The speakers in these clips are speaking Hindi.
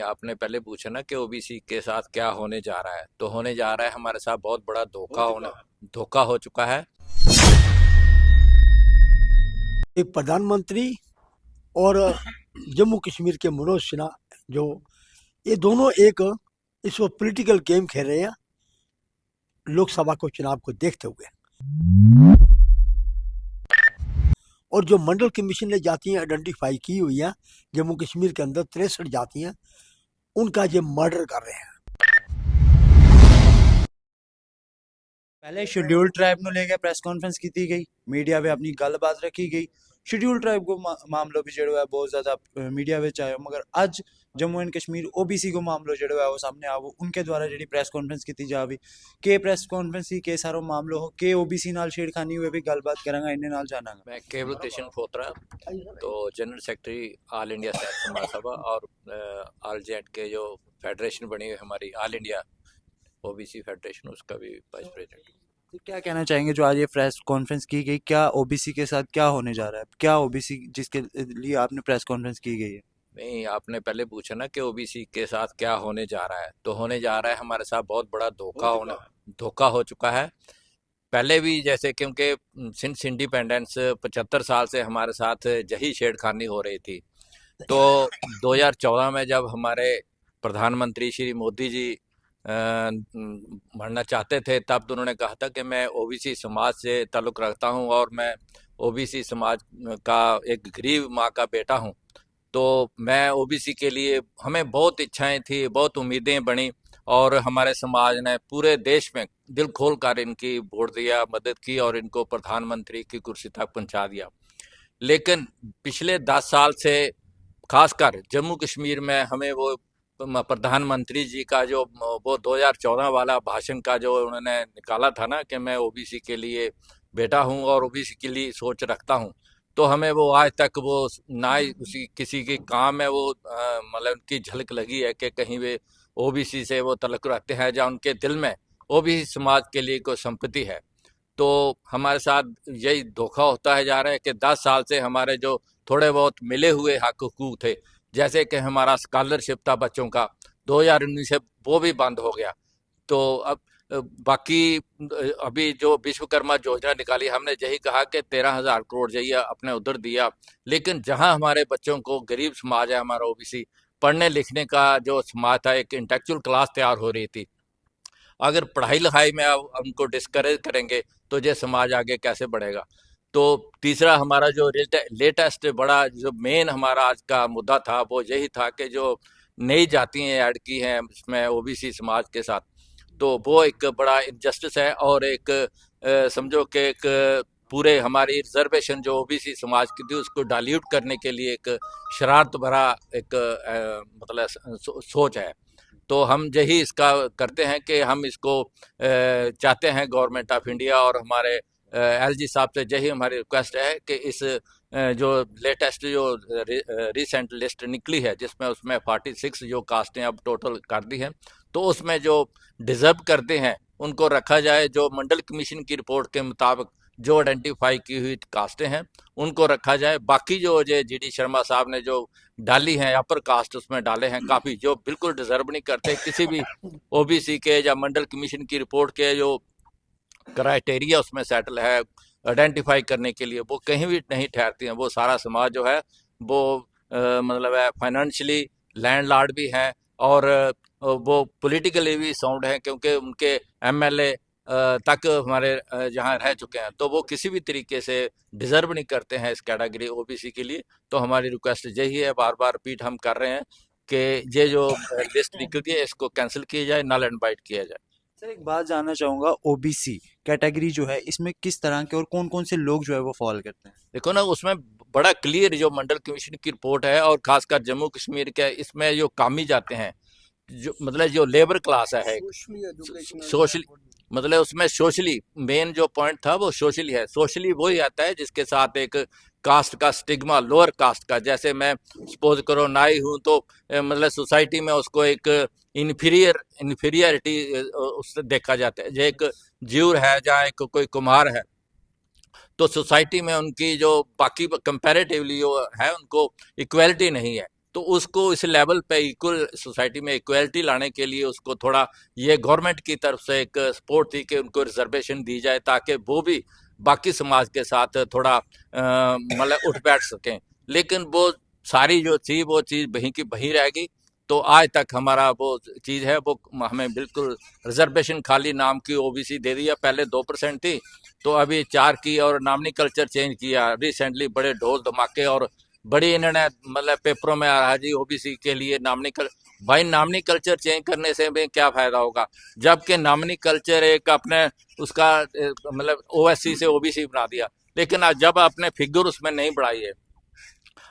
आपने पहले पूछा ना कि ओबीसी के साथ क्या होने जा रहा है, तो होने जा रहा है हमारे साथ बहुत बड़ा धोखा हो चुका है। एक प्रधानमंत्री और जम्मू कश्मीर के मनोज सिन्हा, जो ये दोनों एक इस वक्त पॉलिटिकल गेम खेल रहे हैं लोकसभा को चुनाव को देखते हुए। और जो मंडल कमीशन ने जातियां आइडेंटिफाई की हुई हैं जम्मू कश्मीर के अंदर 63 जातियां, उनका ये मर्डर कर रहे हैं। पहले शेड्यूल ट्राइब ਨੂੰ ਲੈ ਕੇ ਪ੍ਰੈਸ ਕਾਨਫਰੰਸ ਕੀਤੀ ਗਈ, ਮੀਡੀਆ 'ਤੇ ਆਪਣੀ ਗੱਲਬਾਤ ਰੱਖੀ ਗਈ। शेड्यूल ट्राइब को मामलों भी जो है बहुत ज़्यादा मीडिया में आया, मगर अज जम्मू एंड कश्मीर ओबीसी को मामलो जो है वो सामने आओ, उनके द्वारा जी प्रेस कॉन्फ्रेंस की जावी के प्रेस कॉन्फ्रेंस ही के सारो मामलो हो के ओबीसी नाल छेड़खानी हुए भी गलबात करांगा, इन्हें नाल जानांगा। मैं केवल कृष्ण खोत्रा, तो जनरल सेक्रेटरी ऑल इंडिया सैनिक समाज सभा और ऑल जेड के जो फेडरेशन बनी हुई हमारी ऑल इंडिया ओबीसी फेडरेशन, उसका भी वाइस प्रेसिडेंट। तो क्या कहना चाहेंगे जो आज ये प्रेस कॉन्फ्रेंस की गई, क्या ओबीसी के साथ क्या होने जा रहा है, क्या ओबीसी जिसके लिए आपने प्रेस कॉन्फ्रेंस की गई है? नहीं, आपने पहले पूछा ना कि ओबीसी के साथ क्या होने जा रहा है, तो होने जा रहा है हमारे साथ बहुत बड़ा धोखा हो चुका है। पहले भी जैसे, क्योंकि सिंस इंडिपेंडेंस 75 साल से हमारे साथ यही छेड़खानी हो रही थी। तो 2014 में जब हमारे प्रधानमंत्री श्री मोदी जी बढ़ना चाहते थे, तब तो उन्होंने कहा था कि मैं ओबीसी समाज से ताल्लुक़ रखता हूं और मैं ओबीसी समाज का एक गरीब माँ का बेटा हूं। तो मैं ओबीसी के लिए, हमें बहुत इच्छाएं थी, बहुत उम्मीदें बनी, और हमारे समाज ने पूरे देश में दिल खोल कर इनकी वोट दिया, मदद की और इनको प्रधानमंत्री की कुर्सी तक पहुंचा दिया। लेकिन पिछले 10 साल से खासकर जम्मू कश्मीर में हमें वो प्रधानमंत्री जी का जो वो 2014 वाला भाषण का जो उन्होंने निकाला था ना कि मैं ओबीसी के लिए बेटा हूं और ओबीसी के लिए सोच रखता हूं, तो हमें वो आज तक वो ना ही उसी किसी के काम में वो मतलब उनकी झलक लगी है कि कहीं वे ओबीसी से वो तल्लुक़ रखते हैं या उनके दिल में ओबीसी समाज के लिए कोई संपत्ति है। तो हमारे साथ यही धोखा होता है जा रहा है कि 10 साल से हमारे जो थोड़े बहुत मिले हुए हक हुकूक थे, जैसे कि हमारा स्कॉलरशिप था बच्चों का, 2019 से वो भी बंद हो गया। तो अब बाकी अभी जो विश्वकर्मा योजना निकाली, हमने यही कहा कि 13,000 करोड़ जाइए अपने उधर दिया, लेकिन जहां हमारे बच्चों को, गरीब समाज है हमारा ओबीसी, पढ़ने लिखने का जो समाज था, एक इंटेलेक्चुअल क्लास तैयार हो रही थी, अगर पढ़ाई लिखाई में आप उनको डिस्करेज करेंगे तो ये समाज आगे कैसे बढ़ेगा। तो तीसरा हमारा जो लेटेस्ट बड़ा जो मेन हमारा आज का मुद्दा था, वो यही था कि जो नई जातियां ऐड की हैं इसमें ओबीसी समाज के साथ, तो वो एक बड़ा इनजस्टिस है और एक समझो कि एक पूरे हमारी रिजर्वेशन जो ओबीसी समाज की थी उसको डाइल्यूट करने के लिए एक शरारत भरा एक मतलब सोच है। तो हम यही इसका करते हैं कि हम इसको चाहते हैं गवर्नमेंट ऑफ इंडिया और हमारे एलजी साहब से यही हमारी रिक्वेस्ट है कि इस जो लेटेस्ट जो रिसेंट लिस्ट निकली है, जिसमें उसमें 46 जो कास्टें अब टोटल कर दी हैं, तो उसमें जो डिजर्व करते हैं उनको रखा जाए। जो मंडल कमीशन की रिपोर्ट के मुताबिक जो आइडेंटिफाई की हुई कास्टें हैं उनको रखा जाए। बाकी जो जीडी शर्मा साहब ने जो डाली हैं अपर कास्ट, उसमें डाले हैं काफ़ी जो बिल्कुल डिजर्व नहीं करते किसी भी ओबीसी के या मंडल कमीशन की रिपोर्ट के जो क्राइटेरिया उसमें सेटल है आइडेंटिफाई करने के लिए, वो कहीं भी नहीं ठहरती हैं। वो सारा समाज जो है वो मतलब है फाइनेंशियली लैंडलॉर्ड भी हैं और वो पॉलिटिकली भी साउंड है, क्योंकि उनके एमएलए तक हमारे यहाँ रह चुके हैं, तो वो किसी भी तरीके से डिजर्व नहीं करते हैं इस कैटेगरी ओबीसी के लिए। तो हमारी रिक्वेस्ट यही है, बार बार रिपीट हम कर रहे हैं कि ये जो लिस्ट निकलती है इसको कैंसिल किया जाए, नल एंड वाइट किया जाए। सर एक बात जानना चाहूँगा, ओबीसी कैटेगरी जो है इसमें किस तरह के और कौन कौन से लोग जो है वो फॉल करते हैं? देखो ना, उसमें बड़ा क्लियर जो मंडल कमीशन की रिपोर्ट है और खासकर जम्मू कश्मीर के, इसमें जो कामी जाते हैं, जो मतलब जो लेबर क्लास है, सोशल मतलब उसमें सोशली मेन जो पॉइंट था वो सोशली है। सोशली वही आता है जिसके साथ एक कास्ट का स्टिग्मा, लोअर कास्ट का, जैसे मैं सपोज करो नाई हूँ तो मतलब सोसाइटी में उसको एक इन्फीरियरिटी उससे देखा जाता है। जो एक ज्यूर है, जहाँ एक कोई कुम्हार है, तो सोसाइटी में उनकी जो बाकी कंपैरेटिवली जो है उनको इक्वलिटी नहीं है। तो उसको इस लेवल पे इक्वल सोसाइटी में इक्वलिटी लाने के लिए उसको थोड़ा ये गवर्नमेंट की तरफ से एक सपोर्ट थी कि उनको रिजर्वेशन दी जाए ताकि वो भी बाकी समाज के साथ थोड़ा मतलब उठ बैठ सकें। लेकिन वो सारी जो थी वो चीज़ वहीं की वहीं रह गई। तो आज तक हमारा वो चीज़ है वो हमें बिल्कुल रिजर्वेशन खाली नाम की ओबीसी दे दिया। पहले 2% थी तो अभी 4 की, और नामनी कल्चर चेंज किया रिसेंटली। बड़े ढोल धमाके और बड़ी इन्होंने मतलब पेपरों में आ रहा है जी ओबीसी के लिए नामनी कल। भाई नामनी कल्चर चेंज करने से भी क्या फायदा होगा जबकि नामनी कल्चर एक अपने उसका मतलब ओएससी से ओबीसी बना दिया। लेकिन आज जब आपने फिगर उसमें नहीं बढ़ाई है,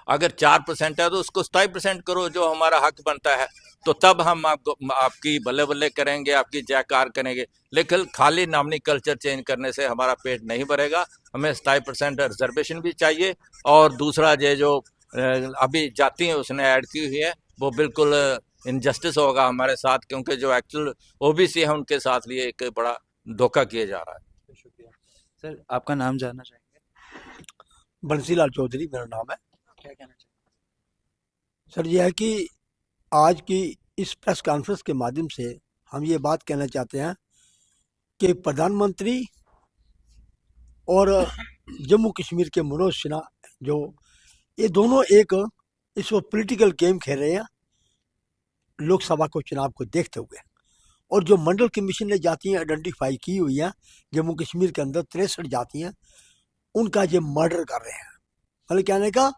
अगर 4% है तो उसको 27% करो जो हमारा हक बनता है। तो तब हम आपको आपकी बल्ले बल्ले करेंगे, आपकी जयकार करेंगे। लेकिन खाली नामनी कल्चर चेंज करने से हमारा पेट नहीं भरेगा। हमें 27% रिजर्वेशन भी चाहिए। और दूसरा ये जो अभी जाति है उसने ऐड की हुई है वो बिल्कुल इनजस्टिस होगा हमारे साथ, क्योंकि जो एक्चुअल ओबीसी है उनके साथ लिए एक बड़ा धोखा किया जा रहा है। शुक्रिया सर, आपका नाम जानना चाहेंगे? बंसीलाल चौधरी मेरा नाम है। क्या कहना चाहेंगे? सर ये है कि आज की इस प्रेस कॉन्फ्रेंस के माध्यम से हम ये बात कहना चाहते हैं कि प्रधानमंत्री और जम्मू कश्मीर के मनोज सिन्हा जो ये दोनों एक इस वक्त पॉलिटिकल गेम खेल रहे हैं लोकसभा को चुनाव को देखते हुए। और जो मंडल कमीशन ने जातियाँ आइडेंटिफाई की हुई हैं जम्मू कश्मीर के अंदर 63 जातियाँ, उनका ये मर्डर कर रहे हैं। मतलब कहने का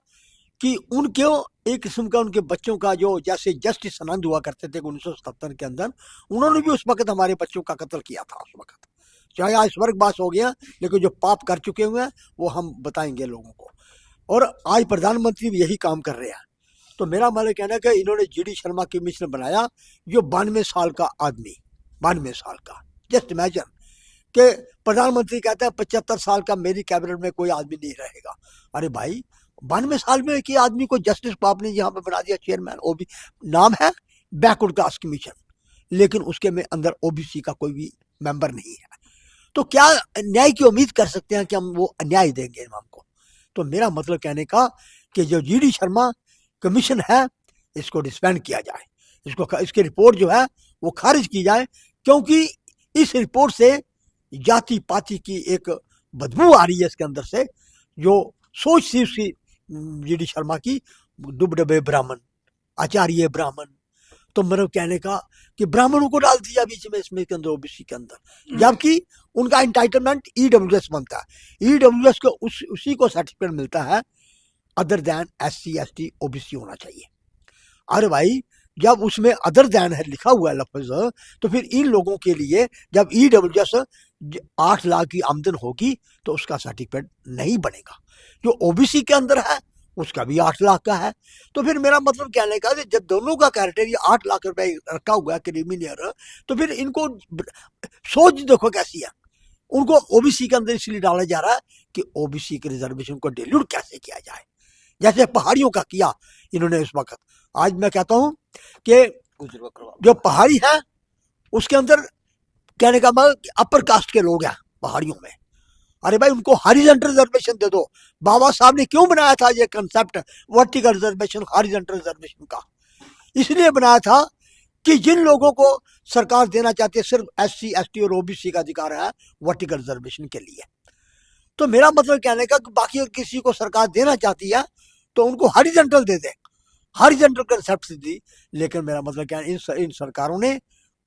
कि उनके एक किस्म का उनके बच्चों का जो जैसे जस्टिस आनंद हुआ करते थे 1977 के अंदर, उन्होंने भी उस वक्त हमारे बच्चों का कत्ल किया था उस वक्त। चाहे आज स्वर्गवास हो गया, लेकिन जो पाप कर चुके हुए हैं वो हम बताएंगे लोगों को। और आज प्रधानमंत्री भी यही काम कर रहे हैं। तो मेरा मतलब कहना है कि इन्होंने जीडी शर्मा कमीशन बनाया, जो 92 साल का आदमी, 92 साल का, जस्ट इमेजिन कि प्रधानमंत्री कहता है 75 साल का मेरी कैबिनेट में कोई आदमी नहीं रहेगा। अरे भाई 92 साल में कि आदमी को जस्टिस को आपने यहाँ पे बना दिया चेयरमैन। ओबी नाम है बैकवर्ड कास्ट कमीशन, लेकिन उसके में अंदर ओबीसी का कोई भी मेंबर नहीं है। तो क्या न्याय की उम्मीद कर सकते हैं कि हम वो न्याय देंगे इमाम को? तो मेरा मतलब कहने का कि जो जीडी शर्मा कमीशन है इसको डिस्बैंड किया जाए, इसको इसकी रिपोर्ट जो है वो खारिज की जाए, क्योंकि इस रिपोर्ट से जाति पाति की एक बदबू आ रही है इसके अंदर से। जो सोच थी उसकी जीडी शर्मा की, डुबडबे ब्राह्मण, आचार्य ब्राह्मण, तो मेरे कहने का कि ब्राह्मणों को डाल दिया बीच में इसमें के अंदर ओबीसी के अंदर, जबकि उनका इंटाइटलमेंट ईडब्ल्यूएस बनता है। ईडब्ल्यूएस को उसी को सर्टिफिकेट मिलता है other than SC ST OBC होना चाहिए। अरे भाई जब उसमें अदर दैन है लिखा हुआ है लफ्ज, तो फिर इन लोगों के लिए जब ईडब्ल्यूएस 8 लाख की आमदन होगी तो उसका सर्टिफिकेट नहीं बनेगा। जो ओबीसी के अंदर है उसका भी 8 लाख का है। तो फिर मेरा मतलब कहने का जब दोनों का क्राइटेरिया 8 लाख रुपए रखा हुआ है क्रिमिनल, तो फिर इनको सोच देखो कैसी है। उनको ओबीसी के अंदर इसलिए डाला जा रहा है कि ओबीसी के रिजर्वेशन को डिल्यूट कैसे किया जाए, जैसे पहाड़ियों का किया इन्होंने उस वक्त। आज मैं कहता हूं कि जो पहाड़ी है उसके अंदर कहने का मतलब अपर कास्ट के लोग हैं पहाड़ियों में। अरे भाई उनको हॉरिजॉन्टल रिजर्वेशन दे दो। बाबा साहब ने क्यों बनाया था ये concept vertical reservation horizontal reservation का? इसलिए बनाया था कि जिन लोगों को सरकार देना चाहती है सिर्फ एससी एसटी और ओबीसी का अधिकार है वर्टिकल रिजर्वेशन के लिए। तो मेरा मतलब कहने का कि बाकी किसी को सरकार देना चाहती है तो उनको हॉरिजॉन्टल दे दे, हॉरिजॉन्टल कंसेप्ट दी। लेकिन मेरा मतलब क्या है, इन सरकारों ने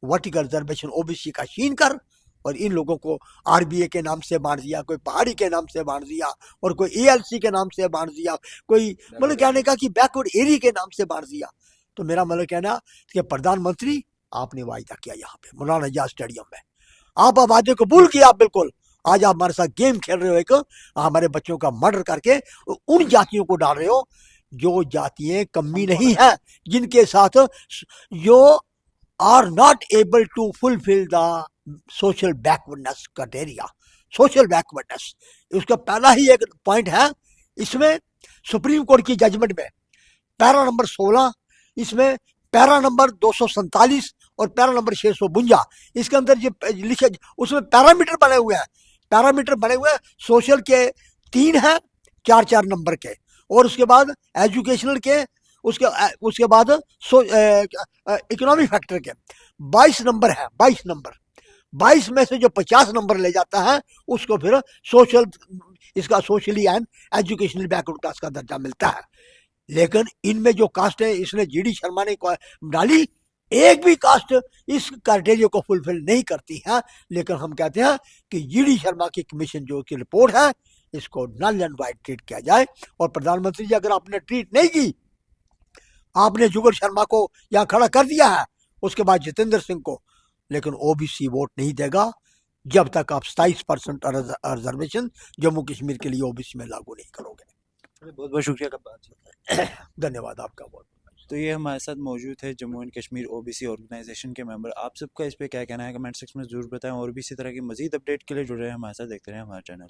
वर्टिकल रिजर्वेशन ओबीसी का छीन कर और इन लोगों को आरबीए के नाम से बांट दिया, कोई पहाड़ी के नाम से बांट दिया और कोई एएलसी के नाम से बांट दिया, कोई मतलब कहने का कि बैकवर्ड एरिया के नाम से बांट दिया। तो मेरा मतलब कहना कि प्रधानमंत्री आपने वायदा किया यहाँ पे मौलाना आजाद स्टेडियम में, आप वादे को भूल किया आप बिल्कुल। आज आप हमारे साथ गेम खेल रहे हो, एक हमारे बच्चों का मर्डर करके उन जातियों को डाल रहे हो जो जातियां कमी नहीं है, जिनके साथ जो are not able to fulfil the social backwardness criteria. Social backwardness उसका पहला ही एक पॉइंट है इसमें सुप्रीम कोर्ट की जजमेंट में पैरा नंबर 16, इसमें पैरा नंबर 247 और पैरा नंबर 652, इसके अंदर ये लिखे उसमें पैरामीटर बने हुए हैं। पैरामीटर बने हुए हैं सोशल के 3 हैं 4-4 नंबर के, और उसके बाद एजुकेशनल के उसके बाद इकोनॉमिक फैक्टर के 22 नंबर है, 22 नंबर, 22 में से जो 50 नंबर ले जाता है उसको फिर इसका socially and educational backward class का दर्जा मिलता है। लेकिन इनमें जो कास्ट है, इसने जीडी शर्मा ने डाली, एक भी कास्ट इस क्राइटेरिया को फुलफिल नहीं करती है। लेकिन हम कहते हैं कि जीडी शर्मा की कमीशन जो की रिपोर्ट है इसको नल एंड वाइड ट्रीट किया जाए। और प्रधानमंत्री जी, अगर आपने ट्रीट नहीं की, आपने जुगल शर्मा को यहाँ खड़ा कर दिया है, उसके बाद जितेंद्र सिंह को, लेकिन ओबीसी वोट नहीं देगा जब तक आप 27% रिजर्वेशन जम्मू कश्मीर के लिए ओबीसी में लागू नहीं करोगे। बहुत बहुत शुक्रिया का बात। धन्यवाद आपका बहुत। तो ये हमारे साथ मौजूद है Jammu and Kashmir OBC organisation के मेंबर। आप सबका इस पे क्या कहना है कमेंट सेक्शन में जरूर बताएं, और भी इसी तरह की मजीद अपडेट के लिए जुड़े रहें हमारे साथ, देखते रहें हमारा चैनल।